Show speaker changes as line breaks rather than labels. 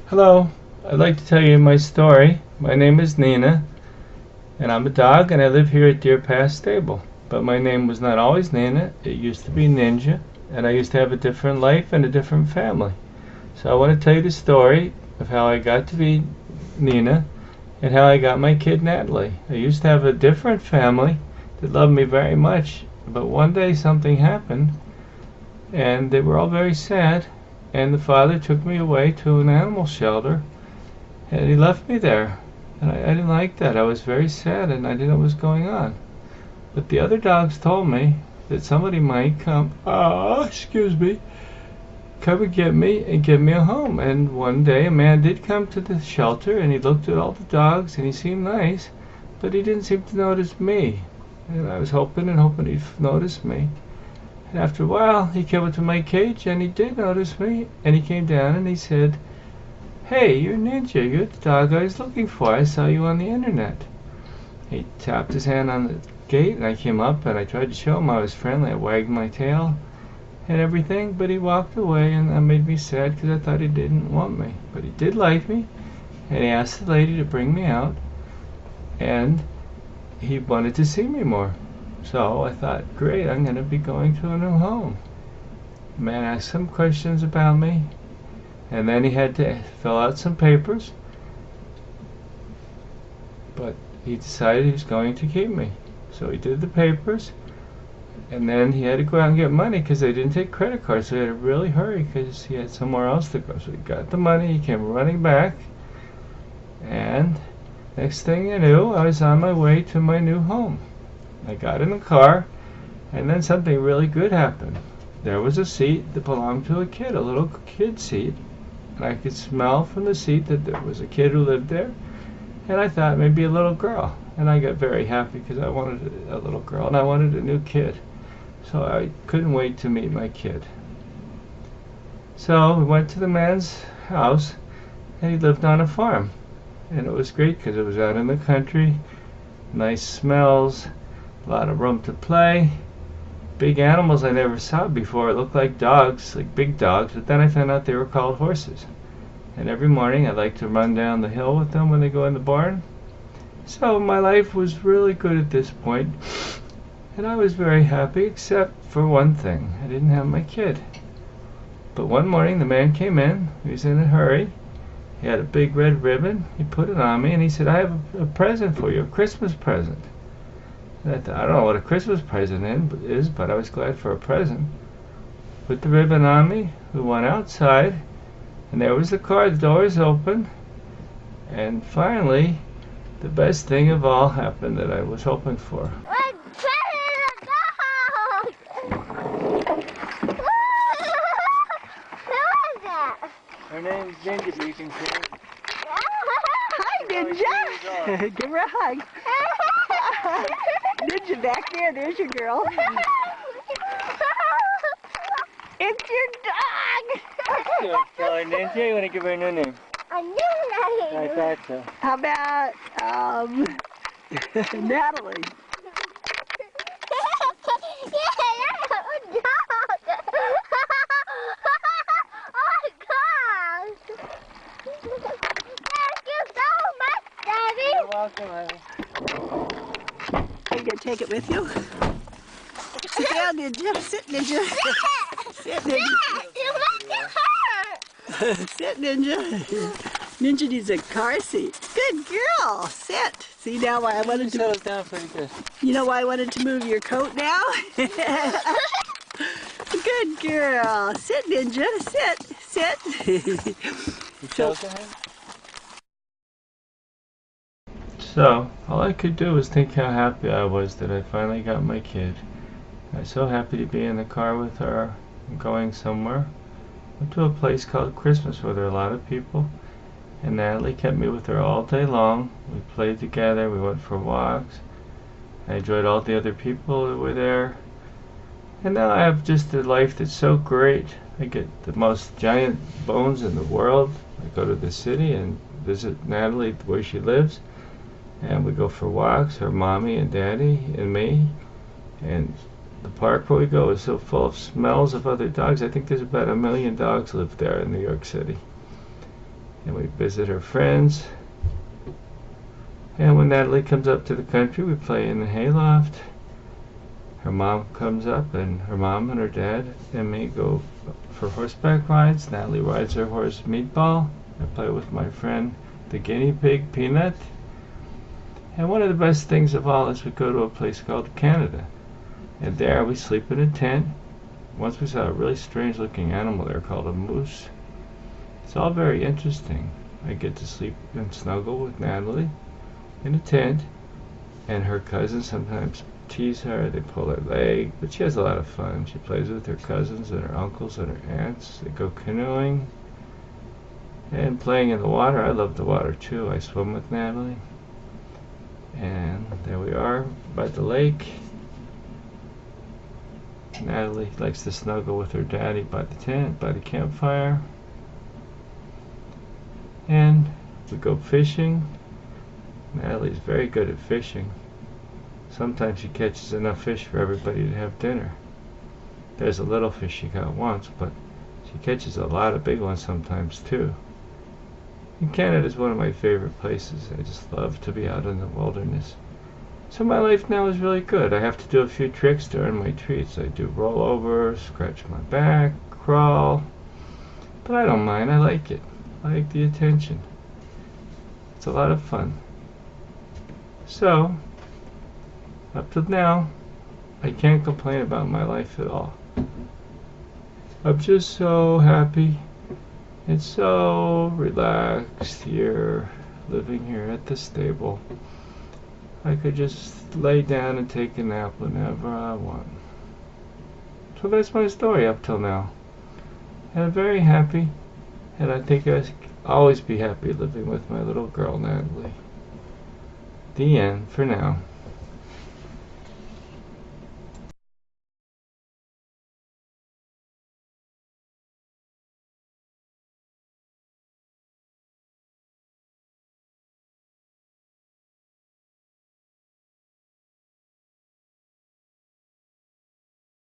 Hello, I'd like to tell you my story. My name is Nina, and I'm a dog, and I live here at Deer Pass Stable. But my name was not always Nina. It used to be Ninja, and I used to have a different life and a different family. So I want to tell you the story of how I got to be Nina and how I got my kid Natalie. I used to have a different family that loved me very much, but one day something happened, and they were all very sad, and the father took me away to an animal shelter, and he left me there. And I didn't like that. I was very sad, and I didn't know what was going on. But the other dogs told me that somebody might come, come and get me and give me a home. And one day a man did come to the shelter, and he looked at all the dogs, and he seemed nice, but he didn't seem to notice me. And I was hoping he'd notice me. And after a while, he came up to my cage, and he did notice me, and he came down, and he said, "Hey, you're Ninja. You're the dog I was looking for. I saw you on the internet." He tapped his hand on the gate, and I came up, and I tried to show him I was friendly. I wagged my tail and everything, but he walked away, and that made me sad because I thought he didn't want me. But he did like me, and he asked the lady to bring me out, and he wanted to see me more. So I thought, great, I'm going to be going to a new home. The man asked some questions about me, and then he had to fill out some papers, but he decided he was going to keep me. So he did the papers, and then he had to go out and get money because they didn't take credit cards, so he had to really hurry because he had somewhere else to go. So he got the money, he came running back, and next thing you knew, I was on my way to my new home. I got in the car, and then something really good happened. There was a seat that belonged to a kid, a little kid seat, and I could smell from the seat that there was a kid who lived there, and I thought maybe a little girl. And I got very happy because I wanted a little girl, and I wanted a new kid. So I couldn't wait to meet my kid. So we went to the man's house, and he lived on a farm. And it was great because it was out in the country, nice smells, a lot of room to play, big animals I never saw before. It looked like dogs, like big dogs, but then I found out they were called horses. And every morning I like to run down the hill with them when they go in the barn. So my life was really good at this point, and I was very happy, except for one thing. I didn't have my kid. But one morning the man came in. He was in a hurry. He had a big red ribbon. He put it on me, and he said, "I have a present for you, a Christmas present." And I thought, I don't know what a Christmas present is, but I was glad for a present. Put the ribbon on me. We went outside, and there was the car. The door was open, and finally, the best thing of all happened that I was hoping for. Her name's Ninja, but you can say it.
Hi, Ninja! Give her a hug. Ninja back there, there's your girl. It's your dog!
Tell her Ninja, you want to give her a new name?
A new name.
I thought so.
How about, Natalie?
Welcome, honey.
Are you going to take it with you? Sit down, Ninja. Sit, Ninja. Sit, Ninja.
You make it hurt.
Sit, Ninja. Ninja needs a car seat. Good girl. Sit. See now why I wanted to...
Settles down pretty good.
You know why I wanted to move your coat now? Good girl. Sit, Ninja. Sit. Sit.
You choking him? So, all I could do was think how happy I was that I finally got my kid. I was so happy to be in the car with her and going somewhere. Went to a place called Christmas where there were a lot of people, and Natalie kept me with her all day long. We played together, we went for walks. I enjoyed all the other people that were there. And now I have just a life that's so great. I get the most giant bones in the world. I go to the city and visit Natalie where she lives. And we go for walks, her mommy and daddy and me. And the park where we go is so full of smells of other dogs. I think there's about 1 million dogs live there in New York City. and we visit her friends. And when Natalie comes up to the country, we play in the hayloft. Her mom comes up, and her mom and her dad and me go for horseback rides. Natalie rides her horse Meatball. I play with my friend the guinea pig Peanut. And one of the best things of all is we go to a place called Canada. And there we sleep in a tent. Once we saw a really strange looking animal there called a moose. It's all very interesting. I get to sleep and snuggle with Natalie in a tent, and her cousins sometimes tease her, they pull her leg, but she has a lot of fun. She plays with her cousins and her uncles and her aunts. They go canoeing and playing in the water. I love the water too. I swim with Natalie. And there we are by the lake. Natalie likes to snuggle with her daddy by the tent, by the campfire. And we go fishing. Natalie's very good at fishing. Sometimes she catches enough fish for everybody to have dinner. There's a little fish she got once, but she catches a lot of big ones sometimes too. And Canada is one of my favorite places. I just love to be out in the wilderness. So my life now is really good. I have to do a few tricks to earn my treats. I do rollovers, scratch my back, crawl. But I don't mind. I like it. I like the attention. It's a lot of fun. So, up to now, I can't complain about my life at all. I'm just so happy and so relaxed here, living here at the stable. I could just lay down and take a nap whenever I want. So that's my story up till now. And I'm very happy, and I think I'll always be happy living with my little girl, Natalie. The end for now.